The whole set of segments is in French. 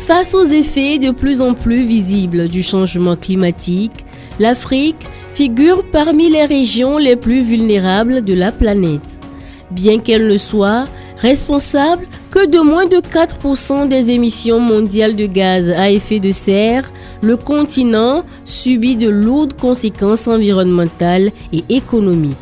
Face aux effets de plus en plus visibles du changement climatique, l'Afrique figure parmi les régions les plus vulnérables de la planète. Bien qu'elle ne soit responsable que de moins de 4% des émissions mondiales de gaz à effet de serre, le continent subit de lourdes conséquences environnementales et économiques.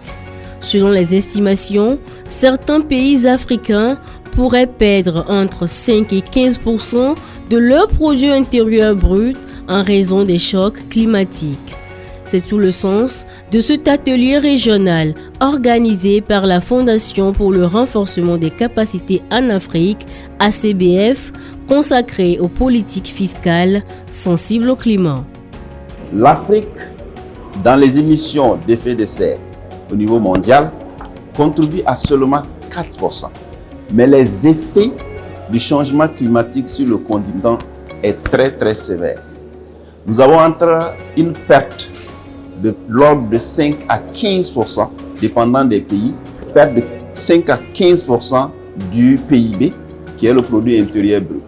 Selon les estimations, certains pays africains pourraient perdre entre 5 et 15% de leur produit intérieur brut en raison des chocs climatiques. C'est tout le sens de cet atelier régional organisé par la Fondation pour le renforcement des capacités en Afrique, ACBF, consacré aux politiques fiscales sensibles au climat. L'Afrique, dans les émissions d'effets de serre au niveau mondial, contribue à seulement 4%. Mais les effets du changement climatique sur le continent est très sévère. Nous avons entre une perte de l'ordre de 5 à 15%, dépendant des pays, perte de 5 à 15% du PIB, qui est le produit intérieur brut.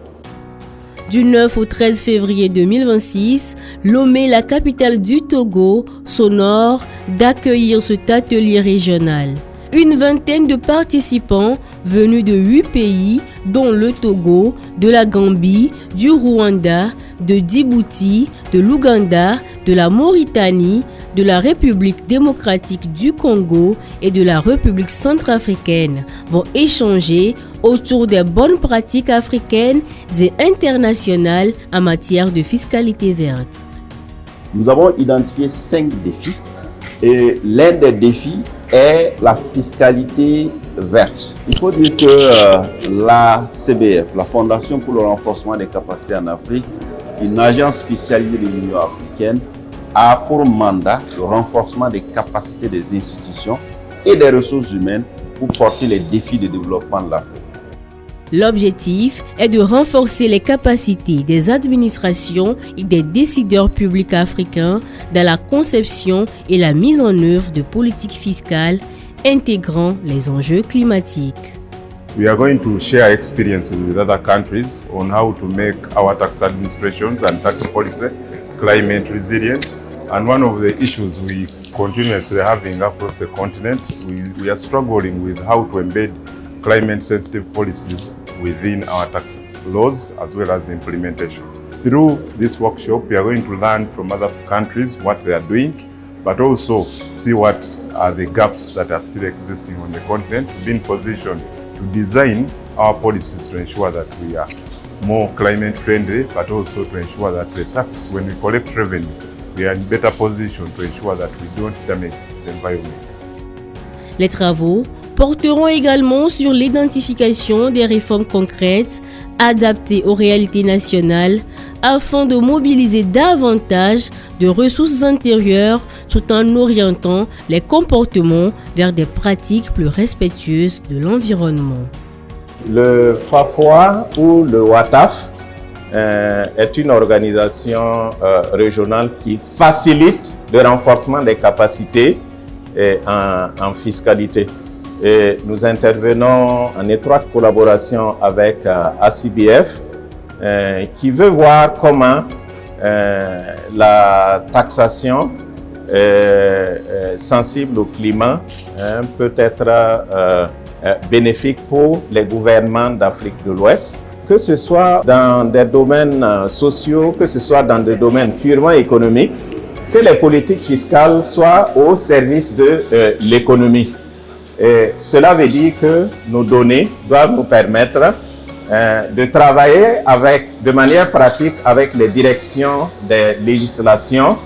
Du 9 au 13 février 2026, Lomé, la capitale du Togo, s'honore d'accueillir cet atelier régional. Une vingtaine de participants venus de 8 pays, dont le Togo, de la Gambie, du Rwanda, de Djibouti, de l'Ouganda, de la Mauritanie, de la République démocratique du Congo et de la République centrafricaine vont échanger autour des bonnes pratiques africaines et internationales en matière de fiscalité verte. Nous avons identifié 5 défis et l'un des défis est la fiscalité verte. Il faut dire que la CBF, la Fondation pour le renforcement des capacités en Afrique, une agence spécialisée de l'Union africaine, a pour mandat le renforcement des capacités des institutions et des ressources humaines pour porter les défis de développement de l'Afrique. L'objectif est de renforcer les capacités des administrations et des décideurs publics africains dans la conception et la mise en œuvre de politiques fiscales intégrant les enjeux climatiques. We are going to share experiences with other countries on how to make our tax administrations and tax policy climate resilient. And one of the issues we continuously having across the continent, we are struggling with how to embed climate-sensitive policies within our tax laws as well as implementation. Through this workshop, we are going to learn from other countries what they are doing, but also see what are the gaps that are still existing on the continent, be in position to design our policies to ensure that we are more climate-friendly, but also to ensure that the tax, when we collect revenue, we are in better position to ensure that we don't damage the environment. Les travaux porteront également sur l'identification des réformes concrètes adaptées aux réalités nationales afin de mobiliser davantage de ressources intérieures tout en orientant les comportements vers des pratiques plus respectueuses de l'environnement. Le FAFOA ou le WATAF est une organisation régionale qui facilite le renforcement des capacités en fiscalité. Et nous intervenons en étroite collaboration avec ACBF qui veut voir comment la taxation sensible au climat peut être bénéfique pour les gouvernements d'Afrique de l'Ouest, que ce soit dans des domaines sociaux, que ce soit dans des domaines purement économiques, que les politiques fiscales soient au service de l'économie. Et cela veut dire que nos données doivent nous permettre de travailler de manière pratique avec les directions des législations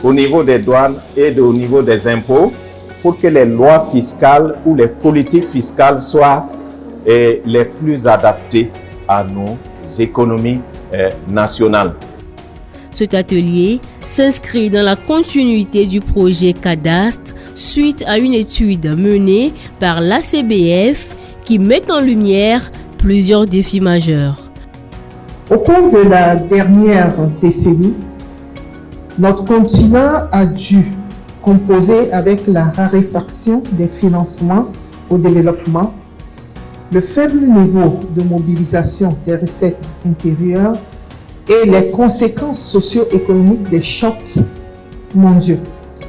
au niveau des douanes et au niveau des impôts pour que les lois fiscales ou les politiques fiscales soient les plus adaptées à nos économies nationales. Cet atelier s'inscrit dans la continuité du projet Cadastre suite à une étude menée par l'ACBF qui met en lumière plusieurs défis majeurs. Au cours de la dernière décennie, notre continent a dû composer avec la raréfaction des financements au développement, le faible niveau de mobilisation des recettes intérieures et les conséquences socio-économiques des chocs mondiaux.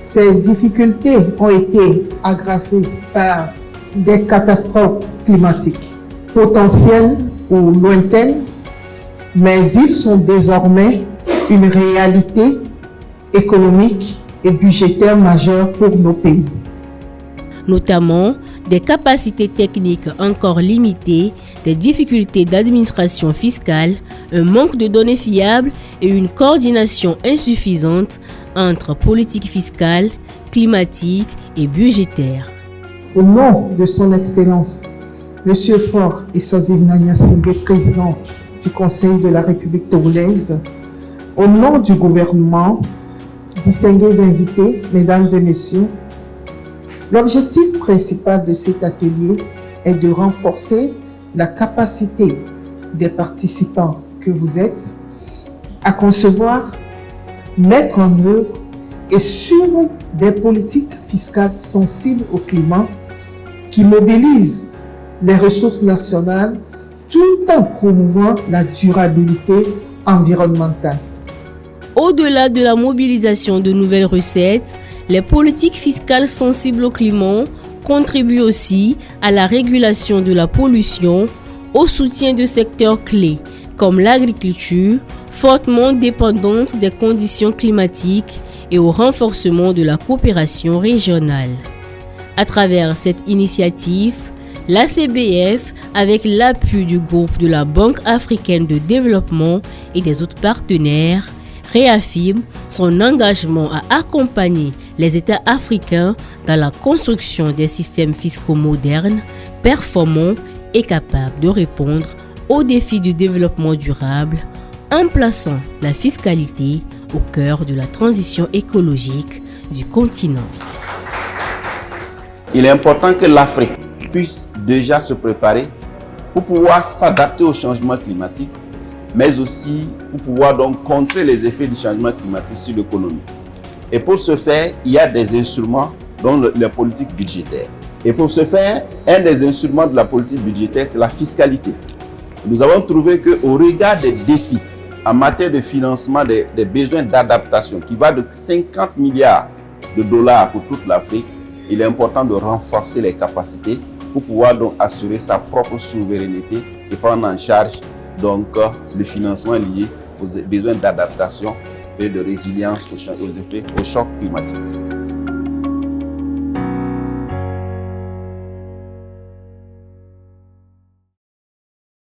Ces difficultés ont été aggravées par des catastrophes climatiques potentielles ou lointaines, mais ils sont désormais une réalité économique et budgétaire majeure pour nos pays. Notamment des capacités techniques encore limitées, des difficultés d'administration fiscale, un manque de données fiables et une coordination insuffisante entre politique fiscale, climatique et budgétaire. Au nom de son Excellence, M. Faure Essozi Gnagna-Singbe, président du Conseil de la République togolaise, au nom du gouvernement, distingués invités, mesdames et messieurs, l'objectif principal de cet atelier est de renforcer la capacité des participants que vous êtes à concevoir, mettre en œuvre et suivre des politiques fiscales sensibles au climat qui mobilisent les ressources nationales tout en promouvant la durabilité environnementale. Au-delà de la mobilisation de nouvelles recettes, les politiques fiscales sensibles au climat contribuent aussi à la régulation de la pollution, au soutien de secteurs clés comme l'agriculture, fortement dépendante des conditions climatiques, et au renforcement de la coopération régionale. À travers cette initiative, l'ACBF, avec l'appui du groupe de la Banque africaine de développement et des autres partenaires, réaffirme son engagement à accompagner les États africains dans la construction des systèmes fiscaux modernes, performants et capables de répondre aux défis du développement durable, en plaçant la fiscalité au cœur de la transition écologique du continent. Il est important que l'Afrique puisse déjà se préparer pour pouvoir s'adapter au changement climatique, mais aussi pour pouvoir donc contrer les effets du changement climatique sur l'économie. Et pour ce faire, il y a des instruments, dont les politiques budgétaires. Et pour ce faire, un des instruments de la politique budgétaire, c'est la fiscalité. Nous avons trouvé qu'au regard des défis en matière de financement des besoins d'adaptation, qui va de 50 milliards de dollars pour toute l'Afrique, il est important de renforcer les capacités pour pouvoir donc assurer sa propre souveraineté et prendre en charge donc le financement lié aux besoins d'adaptation et de résilience aux chocs climatiques.